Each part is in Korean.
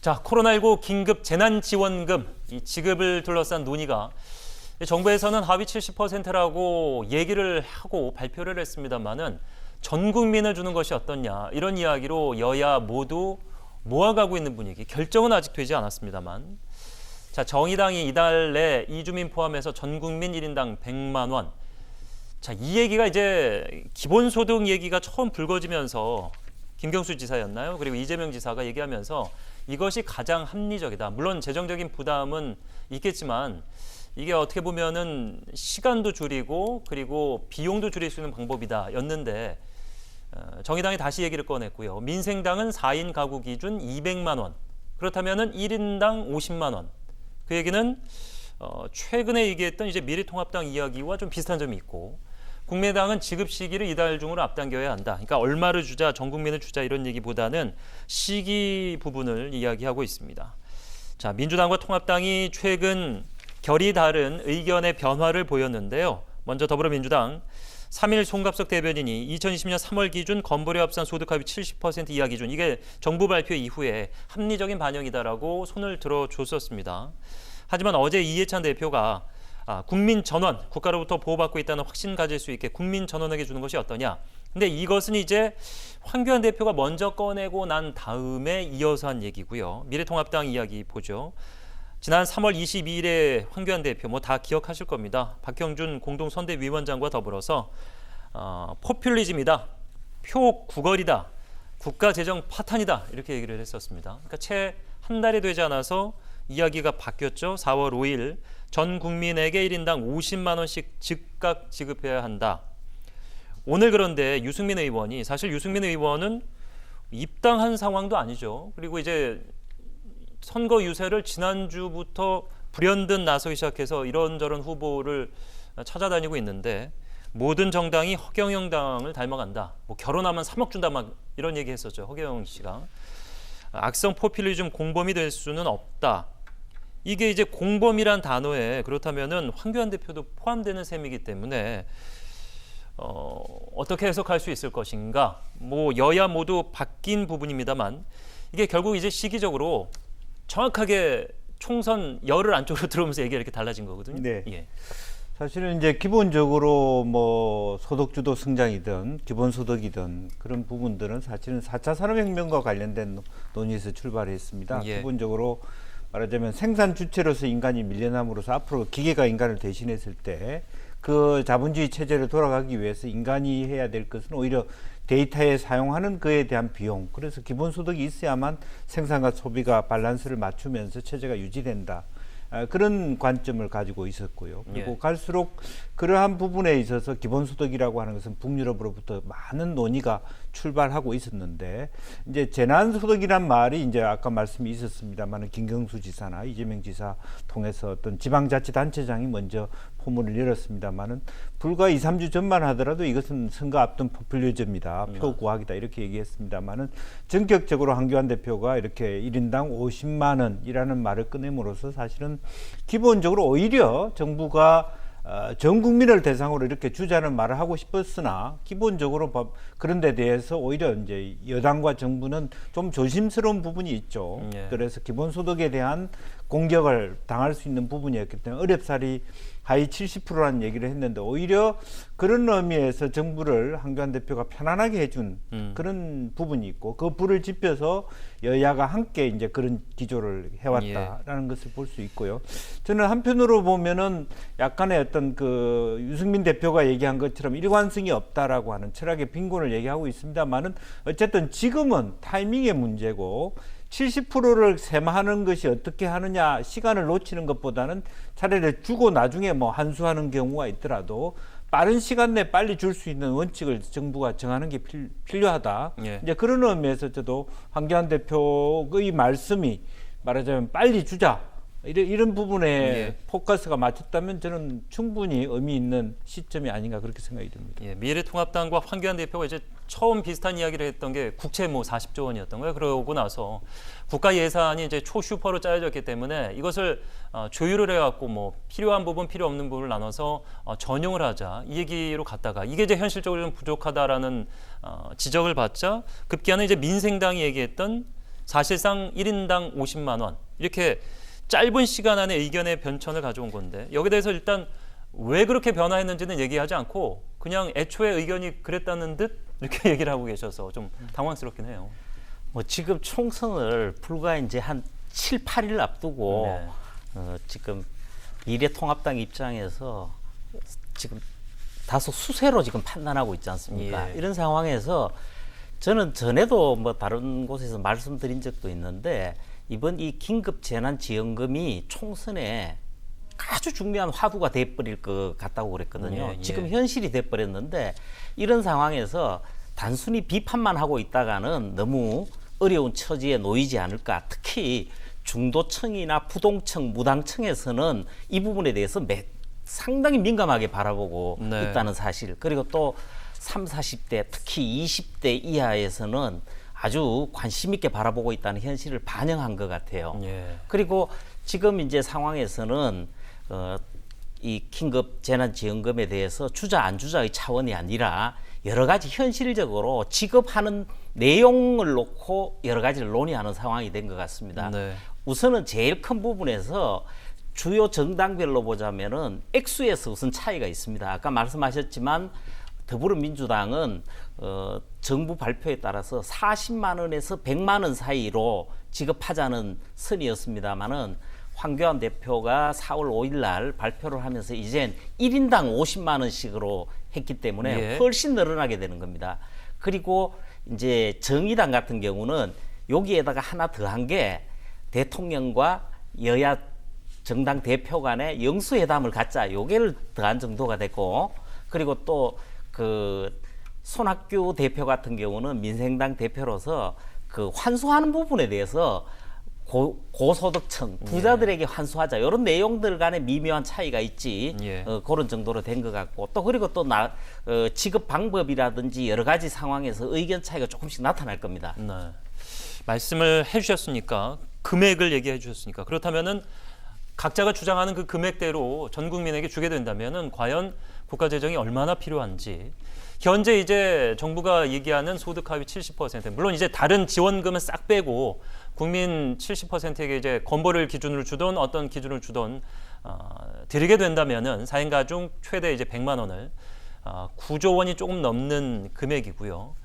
자, 코로나19 긴급 재난지원금 이 지급을 둘러싼 논의가 정부에서는 하위 70%라고 얘기를 하고 발표를 했습니다만은 전 국민을 주는 것이 어떻냐 이런 이야기로 여야 모두 모아가고 있는 분위기. 결정은 아직 되지 않았습니다만, 자, 정의당이 이달 내 이주민 포함해서 전 국민 1인당 100만 원. 자, 이 얘기가 이제 기본소득 얘기가 처음 불거지면서 김경수 지사였나요? 그리고 이재명 지사가 얘기하면서 이것이 가장 합리적이다. 물론 재정적인 부담은 있겠지만 이게 어떻게 보면은 시간도 줄이고 그리고 비용도 줄일 수 있는 방법이다 였는데, 정의당이 다시 얘기를 꺼냈고요. 민생당은 4인 가구 기준 200만 원. 그렇다면은 1인당 50만 원. 그 얘기는 최근에 얘기했던 이제 미래통합당 이야기와 좀 비슷한 점이 있고, 국민의당은 지급 시기를 이달 중으로 앞당겨야 한다. 그러니까 얼마를 주자, 전 국민을 주자 이런 얘기보다는 시기 부분을 이야기하고 있습니다. 자, 민주당과 통합당이 최근 결이 다른 의견의 변화를 보였는데요. 먼저 더불어민주당 3일 송갑석 대변인이 2020년 3월 기준 건보료 합산 소득 하위 70% 이하 기준, 이게 정부 발표 이후에 합리적인 반영이다라고 손을 들어줬었습니다. 하지만 어제 이해찬 대표가 국민 전원, 국가로부터 보호받고 있다는 확신 가질 수 있게 국민 전원에게 주는 것이 어떠냐. 근데 이것은 이제 황교안 대표가 먼저 꺼내고 난 다음에 이어서 한 얘기고요. 미래통합당 이야기 보죠. 지난 3월 22일에 황교안 대표 다 기억하실 겁니다. 박형준 공동선대위원장과 더불어서 포퓰리즘이다, 표 구걸이다, 국가재정 파탄이다 이렇게 얘기를 했었습니다. 그러니까 채 한 달이 되지 않아서 이야기가 바뀌었죠. 4월 5일 전 국민에게 1인당 50만 원씩 즉각 지급해야 한다. 오늘 그런데 유승민 의원이, 사실 유승민 의원은 입당한 상황도 아니죠. 그리고 이제 선거 유세를 지난주부터 불현듯 나서기 시작해서 이런저런 후보를 찾아다니고 있는데, 모든 정당이 허경영 당을 닮아간다. 결혼하면 3억 준다 막 이런 얘기 했었죠. 허경영 씨가. 악성 포퓰리즘 공범이 될 수는 없다. 이게 이제 공범이란 단어에 그렇다면은 황교안 대표도 포함되는 셈이기 때문에 어떻게 해석할 수 있을 것인가. 여야 모두 바뀐 부분입니다만, 이게 결국 이제 시기적으로 정확하게 총선 열흘 안쪽으로 들어오면서 얘기가 이렇게 달라진 거거든요. 네. 예. 사실은 이제 기본적으로 소득주도 성장이든 기본소득이든 그런 부분들은 사실은 4차 산업혁명과 관련된 논의에서 출발했습니다. 예. 기본적으로 말하자면 생산 주체로서 인간이 밀려남으로써 앞으로 기계가 인간을 대신했을 때 그 자본주의 체제로 돌아가기 위해서 인간이 해야 될 것은 오히려 데이터에 사용하는 그에 대한 비용, 그래서 기본소득이 있어야만 생산과 소비가 밸런스를 맞추면서 체제가 유지된다. 그런 관점을 가지고 있었고요. 그리고 갈수록 그러한 부분에 있어서 기본소득이라고 하는 것은 북유럽으로부터 많은 논의가 출발하고 있었는데, 이제 재난소득이란 말이 이제 아까 말씀이 있었습니다만 김경수 지사나 이재명 지사 통해서 어떤 지방자치단체장이 먼저 포문을 열었습니다만은 불과 2, 3주 전만 하더라도 이것은 선거 앞둔 포퓰리즘이다, 표 구하기다 이렇게 얘기했습니다만은 전격적으로 황교안 대표가 이렇게 1인당 50만 원이라는 말을 꺼냄으로써 사실은 기본적으로 오히려 정부가 전 국민을 대상으로 이렇게 주자는 말을 하고 싶었으나, 기본적으로 그런 데 대해서 오히려 이제 여당과 정부는 좀 조심스러운 부분이 있죠. 그래서 기본소득에 대한 공격을 당할 수 있는 부분이었기 때문에 어렵사리 하위 70%라는 얘기를 했는데, 오히려 그런 의미에서 정부를 황교안 대표가 편안하게 해준 그런 부분이 있고, 그 불을 지펴서 여야가 함께 이제 그런 기조를 해왔다라는 것을 볼 수 있고요. 저는 한편으로 보면은 약간의 어떤 유승민 대표가 얘기한 것처럼 일관성이 없다라고 하는 철학의 빈곤을 얘기하고 있습니다만은, 어쨌든 지금은 타이밍의 문제고, 70%를 세마하는 것이 어떻게 하느냐, 시간을 놓치는 것보다는 차라리 주고 나중에 한수하는 경우가 있더라도 빠른 시간 내에 빨리 줄 수 있는 원칙을 정부가 정하는 게 필요하다. 이제 그런 의미에서 저도 황교안 대표의 말씀이 말하자면 빨리 주자, 이런 부분에 포커스가 맞췄다면 저는 충분히 의미 있는 시점이 아닌가 그렇게 생각이 듭니다. 미래통합당과 황교안 대표가 이제 처음 비슷한 이야기를 했던 게 국채 40조 원이었던 거예요. 그러고 나서 국가 예산이 이제 초슈퍼로 짜여졌기 때문에 이것을 조율을 해갖고 필요한 부분, 필요 없는 부분을 나눠서 전용을 하자, 이 얘기로 갔다가 이게 이제 현실적으로 좀 부족하다라는 지적을 받자 급기야는 이제 민생당이 얘기했던 사실상 1인당 50만 원 이렇게 짧은 시간 안에 의견의 변천을 가져온 건데 여기에 대해서 일단 왜 그렇게 변화했는지는 얘기하지 않고 그냥 애초에 의견이 그랬다는 듯 이렇게 얘기를 하고 계셔서 좀 당황스럽긴 해요. 뭐 지금 총선을 불과 이제 한 7, 8일 앞두고 네. 지금 미래통합당 입장에서 지금 다소 수세로 지금 판단하고 있지 않습니까? 예. 이런 상황에서 저는 전에도 뭐 다른 곳에서 말씀드린 적도 있는데 이번 이 긴급 재난지원금이 총선에 아주 중요한 화두가 돼버릴 것 같다고 그랬거든요. 예, 예. 지금 현실이 돼버렸는데 이런 상황에서 단순히 비판만 하고 있다가는 너무 어려운 처지에 놓이지 않을까. 특히 중도층이나 부동층, 무당층에서는 이 부분에 대해서 상당히 민감하게 바라보고 네. 있다는 사실. 그리고 또 30, 40대 특히 20대 이하에서는 아주 관심 있게 바라보고 있다는 현실을 반영한 것 같아요. 예. 그리고 지금 이제 상황에서는 이 긴급 재난지원금에 대해서 주자 안 주자의 차원이 아니라 여러 가지 현실적으로 지급하는 내용을 놓고 여러 가지를 논의하는 상황이 된 것 같습니다. 네. 우선은 제일 큰 부분에서 주요 정당별로 보자면은 액수에서 우선 차이가 있습니다. 아까 말씀하셨지만 더불어민주당은 정부 발표에 따라서 40만 원에서 100만 원 사이로 지급하자는 선이었습니다만은 황교안 대표가 4월 5일 날 발표를 하면서 이젠 1인당 50만 원씩으로 했기 때문에 예. 훨씬 늘어나게 되는 겁니다. 그리고 이제 정의당 같은 경우는 여기에다가 하나 더한 게 대통령과 여야 정당 대표 간의 영수회담을 갖자 요게를 더한 정도가 됐고 그리고 또 그 손학규 대표 같은 경우는 민생당 대표로서 그 환수하는 부분에 대해서 고소득층 부자들에게 환수하자 이런 내용들 간의 미묘한 차이가 있지 예. 그런 정도로 된 것 같고 또 그리고 또 지급 방법이라든지 여러 가지 상황에서 의견 차이가 조금씩 나타날 겁니다. 네. 말씀을 해주셨으니까 금액을 얘기해 주셨으니까 그렇다면은 각자가 주장하는 그 금액대로 전 국민에게 주게 된다면은 과연 국가 재정이 얼마나 필요한지 현재 이제 정부가 얘기하는 소득 하위 70% 물론 이제 다른 지원금은 싹 빼고 국민 70%에게 이제 건보를 기준으로 주던 어떤 기준을 주던 드리게 된다면은 4인 가족 최대 이제 100만 원을 9조 원이 조금 넘는 금액이고요.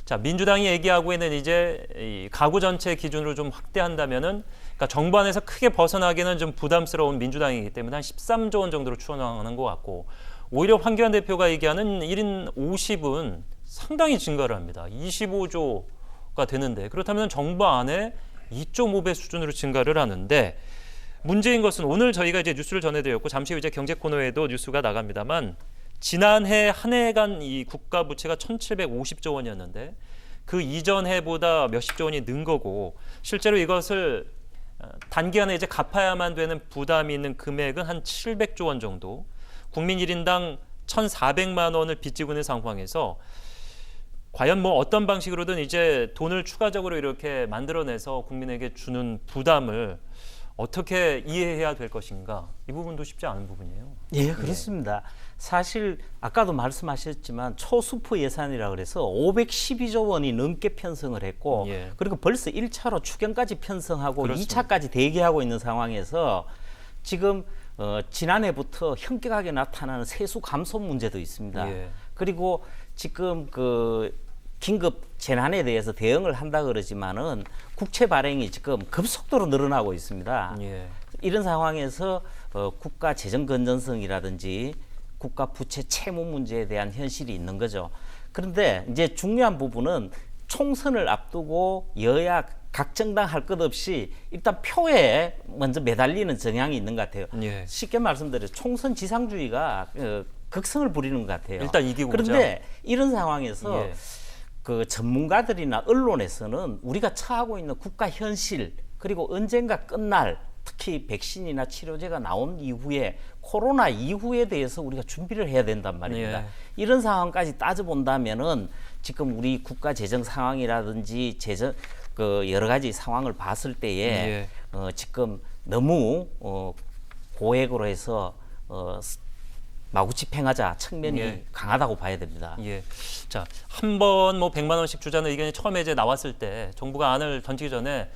자, 민주당이 얘기하고 있는 이제 이 가구 전체 기준으로 좀 확대한다면은 그러니까 정부 안에서 크게 벗어나기는 좀 부담스러운 민주당이기 때문에 한 13조 원 정도로 추정하는 것 같고 오히려 황교안 대표가 얘기하는 1인 50은 상당히 증가를 합니다. 25조가 되는데 그렇다면 정부 안에 2.5배 수준으로 증가를 하는데 문제인 것은 오늘 저희가 이제 뉴스를 전해드렸고 잠시 후 이제 경제 코너에도 뉴스가 나갑니다만 지난해 한 해간 이 국가 부채가 1,750조 원이었는데 그 이전 해보다 몇십조 원이 는 거고 실제로 이것을 단기간에 이제 갚아야만 되는 부담이 있는 금액은 한 700조 원 정도 국민 1인당 1,400만 원을 빚지고 있는 상황에서 과연 뭐 어떤 방식으로든 이제 돈을 추가적으로 이렇게 만들어내서 국민에게 주는 부담을 어떻게 이해해야 될 것인가 이 부분도 쉽지 않은 부분이에요. 예, 그렇습니다. 사실 아까도 말씀하셨지만 초수프 예산이라 그래서 512조 원이 넘게 편성을 했고 예. 그리고 벌써 1차로 추경까지 편성하고 그렇습니다. 2차까지 대기하고 있는 상황에서 지금 지난해부터 현격하게 나타나는 세수 감소 문제도 있습니다. 예. 그리고 지금 그 긴급 재난에 대해서 대응을 한다 그러지만은 국채 발행이 지금 급속도로 늘어나고 있습니다. 예. 이런 상황에서 국가 재정 건전성이라든지 국가 부채 채무 문제에 대한 현실이 있는 거죠. 그런데 이제 중요한 부분은 총선을 앞두고 여야 각 정당 할 것 없이 일단 표에 먼저 매달리는 정향이 있는 것 같아요. 예. 쉽게 말씀드려 총선 지상주의가 극성을 부리는 것 같아요. 일단 이기고 그런데 이런 상황에서 예. 그 전문가들이나 언론에서는 우리가 처하고 있는 국가 현실 그리고 언젠가 끝날 특히 백신이나 치료제가 나온 이후에 코로나 이후에 대해서 우리가 준비를 해야 된단 말입니다. 예. 이런 상황까지 따져본다면은 지금 우리 국가 재정 상황이라든지 재정 그 여러 가지 상황을 봤을 때에 지금 너무 고액으로 해서 마구 집행하자 측면이 예. 강하다고 봐야 됩니다. 예. 자, 한 번 뭐 100만 원씩 주자는 의견이 처음에 이제 나왔을 때 정부가 안을 던지기 전에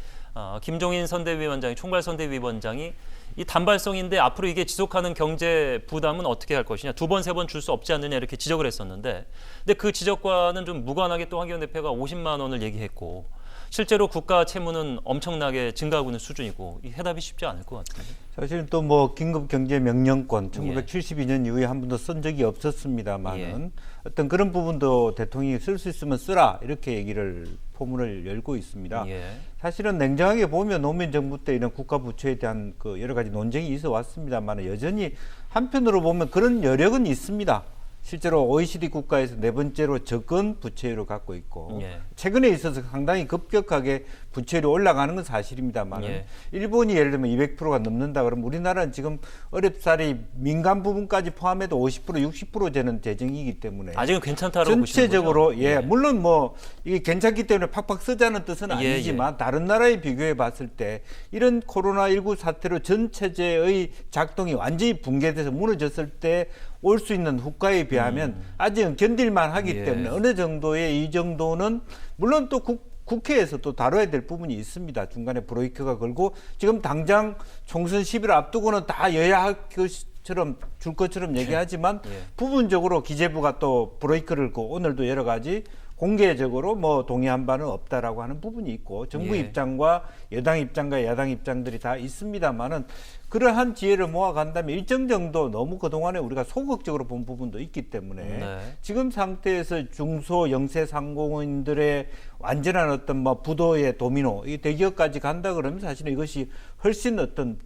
김종인 선대위원장이 총괄 선대위원장이 이 단발성인데 앞으로 이게 지속하는 경제 부담은 어떻게 할 것이냐, 2번, 3번 줄 수 없지 않느냐 이렇게 지적을 했었는데, 근데 그 지적과는 좀 무관하게 또 황교안 대표가 50만 원을 얘기했고 실제로 국가 채무는 엄청나게 증가하고 있는 수준이고 이 해답이 쉽지 않을 것 같은데. 사실은 또 뭐 긴급 경제 명령권 예. 1972년 이후에 한 번도 쓴 적이 없었습니다만은 예. 어떤 그런 부분도 대통령이 쓸 수 있으면 쓰라 이렇게 얘기를 포문을 열고 있습니다. 예. 사실은 냉정하게 보면 노무현 정부 때 이런 국가 부채에 대한 그 여러 가지 논쟁이 있어 왔습니다만 여전히 한편으로 보면 그런 여력은 있습니다. 실제로 OECD 국가에서 네 번째로 적은 부채율을 갖고 있고 예. 최근에 있어서 상당히 급격하게 부채율이 올라가는 건 사실입니다만 예. 일본이 예를 들면 200%가 넘는다 그러면 우리나라는 지금 어렵사리 민간 부분까지 포함해도 50% 60% 되는 재정이기 때문에 아직은 괜찮다라고 전체적으로 보시는 거죠? 예, 물론 뭐 이게 괜찮기 때문에 팍팍 쓰자는 뜻은 예, 아니지만 다른 나라에 비교해 봤을 때 이런 코로나19 사태로 전 체제의 작동이 완전히 붕괴돼서 무너졌을 때 올 수 있는 후과에 비하면 아직은 견딜만 하기 예. 때문에 어느 정도의 이 정도는 물론 또 국회에서 또 다뤄야 될 부분이 있습니다. 중간에 브레이크가 걸고 지금 당장 총선 10일 앞두고는 다 여야 할 것처럼 줄 것처럼 얘기하지만 예. 부분적으로 기재부가 또 브레이크를 걸고 오늘도 여러 가지 공개적으로 뭐 동의한 바는 없다라고 하는 부분이 있고 정부 예. 입장과 여당 입장과 야당 입장들이 다 있습니다만은 그러한 지혜를 모아간다면 일정 정도 너무 그동안에 우리가 소극적으로 본 부분도 있기 때문에 네. 지금 상태에서 중소 영세 상공인들의 완전한 어떤 뭐 부도의 도미노 이 대기업까지 간다 그러면 사실은 이것이 훨씬 어떤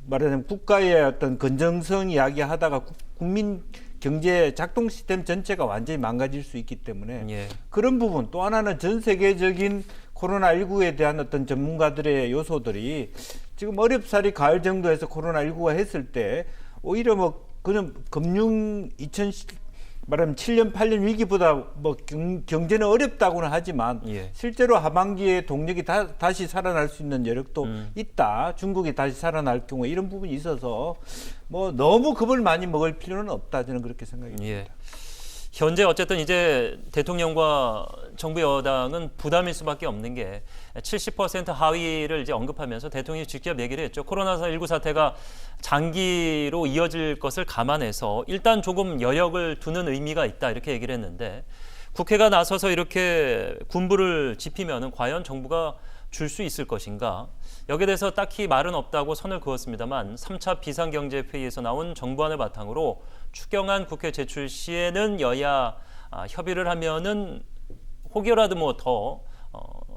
말하자면 국가의 어떤 건전성 이야기하다가 국민 경제 작동 시스템 전체가 완전히 망가질 수 있기 때문에 예. 그런 부분 또 하나는 전 세계적인 코로나19에 대한 어떤 전문가들의 요소들이 지금 어렵사리 가을 정도에서 코로나19가 했을 때 오히려 뭐 그냥 금융 2010 말하면 7년 8년 위기보다 뭐 경제는 어렵다고는 하지만 예. 실제로 하반기에 동력이 다시 살아날 수 있는 여력도 있다. 중국이 다시 살아날 경우에 이런 부분이 있어서 뭐 너무 겁을 많이 먹을 필요는 없다. 저는 그렇게 생각합니다. 예. 현재 어쨌든 이제 대통령과 정부 여당은 부담일 수밖에 없는 게 70% 하위를 이제 언급하면서 대통령이 직접 얘기를 했죠. 코로나19 사태가 장기로 이어질 것을 감안해서 일단 조금 여력을 두는 의미가 있다 이렇게 얘기를 했는데 국회가 나서서 이렇게 군부를 짚으면은 과연 정부가 줄 수 있을 것인가? 여기에 대해서 딱히 말은 없다고 선을 그었습니다만 3차 비상경제회의에서 나온 정부안을 바탕으로 추경안 국회 제출 시에는 여야 협의를 하면은 혹여라도 뭐 더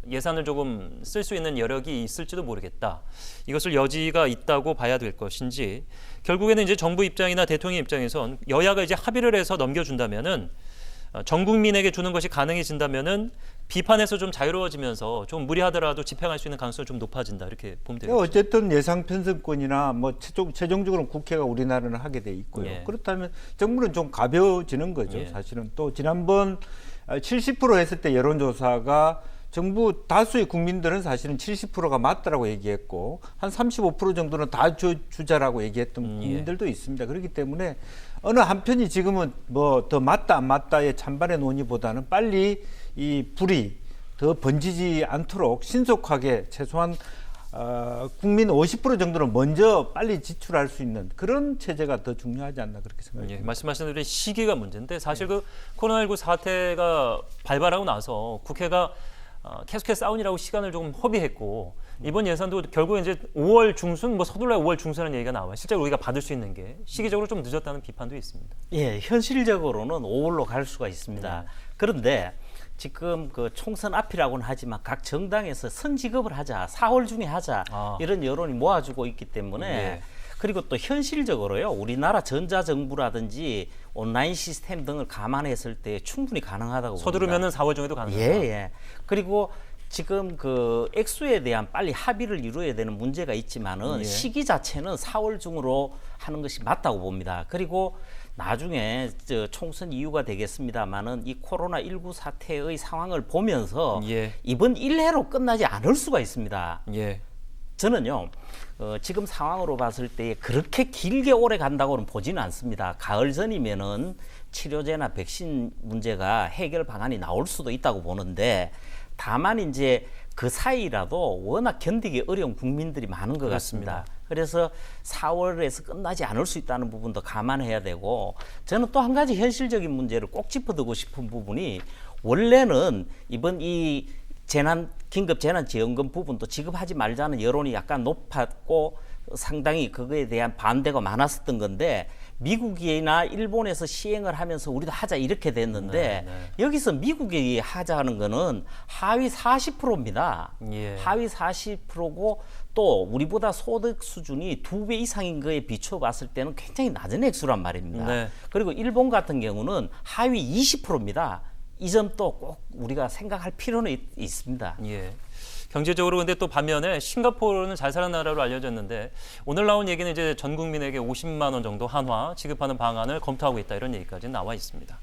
예산을 조금 쓸 수 있는 여력이 있을지도 모르겠다. 이것을 여지가 있다고 봐야 될 것인지 결국에는 이제 정부 입장이나 대통령 입장에선 여야가 이제 합의를 해서 넘겨준다면은 전 국민에게 주는 것이 가능해진다면은 비판에서 좀 자유로워지면서 좀 무리하더라도 집행할 수 있는 가능성이 좀 높아진다 이렇게 보면 되겠죠. 어쨌든 예상 편성권이나 뭐 최종적으로 국회가 우리나라는 하게 돼 있고요. 예. 그렇다면 정부는 좀 가벼워지는 거죠. 예. 사실은 또 지난번 70% 했을 때 여론조사가 정부 다수의 국민들은 사실은 70%가 맞다라고 얘기했고 한 35% 정도는 다 주자라고 얘기했던 국민들도 있습니다. 그렇기 때문에 어느 한편이 지금은 뭐 더 맞다 안 맞다의 찬반의 논의보다는 빨리 이 불이 더 번지지 않도록 신속하게 최소한 국민 50% 정도는 먼저 빨리 지출할 수 있는 그런 체제가 더 중요하지 않나 그렇게 생각합니다. 예, 말씀하신 대로 시기가 문제인데 사실 그 코로나19 사태가 발발하고 나서 국회가 계속해서 싸우느라고 시간을 조금 허비했고 이번 예산도 결국에 이제 5월 중순 뭐 서둘러야 5월 중순이라는 얘기가 나와요. 실제로 우리가 받을 수 있는 게 시기적으로 좀 늦었다는 비판도 있습니다. 예, 현실적으로는 5월로 갈 수가 있습니다. 그런데 지금 그 총선 앞이라고는 하지만 각 정당에서 선지급을 하자, 4월 중에 하자 이런 여론이 모아주고 있기 때문에 예. 그리고 또 현실적으로요, 우리나라 전자정부라든지 온라인 시스템 등을 감안했을 때 충분히 가능하다고 봅니다. 서두르면은 4월 중에도 가능하다. 예, 예. 그리고 지금 그 액수에 대한 빨리 합의를 이루어야 되는 문제가 있지만은 예. 시기 자체는 4월 중으로 하는 것이 맞다고 봅니다. 그리고 나중에 총선 이유가 되겠습니다만은 이 코로나19 사태의 상황을 보면서 예. 이번 1회로 끝나지 않을 수가 있습니다. 예. 저는요, 지금 상황으로 봤을 때 그렇게 길게 오래 간다고는 보지는 않습니다. 가을 전이면은 치료제나 백신 문제가 해결 방안이 나올 수도 있다고 보는데, 다만 이제 그 사이라도 워낙 견디기 어려운 국민들이 많은 것 같습니다. 그래서 4월에서 끝나지 않을 수 있다는 부분도 감안해야 되고, 저는 또 한 가지 현실적인 문제를 꼭 짚어두고 싶은 부분이, 원래는 이번 이 긴급 재난지원금 부분도 지급하지 말자는 여론이 약간 높았고 상당히 그거에 대한 반대가 많았었던 건데, 미국이나 일본에서 시행을 하면서 우리도 하자 이렇게 됐는데, 여기서 미국이 하자는 거는 하위 40%입니다. 예. 하위 40%고 또 우리보다 소득 수준이 2배 이상인 거에 비춰 봤을 때는 굉장히 낮은 액수란 말입니다. 네. 그리고 일본 같은 경우는 하위 20%입니다. 이 점도 꼭 우리가 생각할 필요는 있습니다. 예. 경제적으로 근데 또 반면에 싱가포르는 잘 사는 나라로 알려졌는데, 오늘 나온 얘기는 이제 전 국민에게 50만 원 정도 한화 지급하는 방안을 검토하고 있다, 이런 얘기까지 나와 있습니다.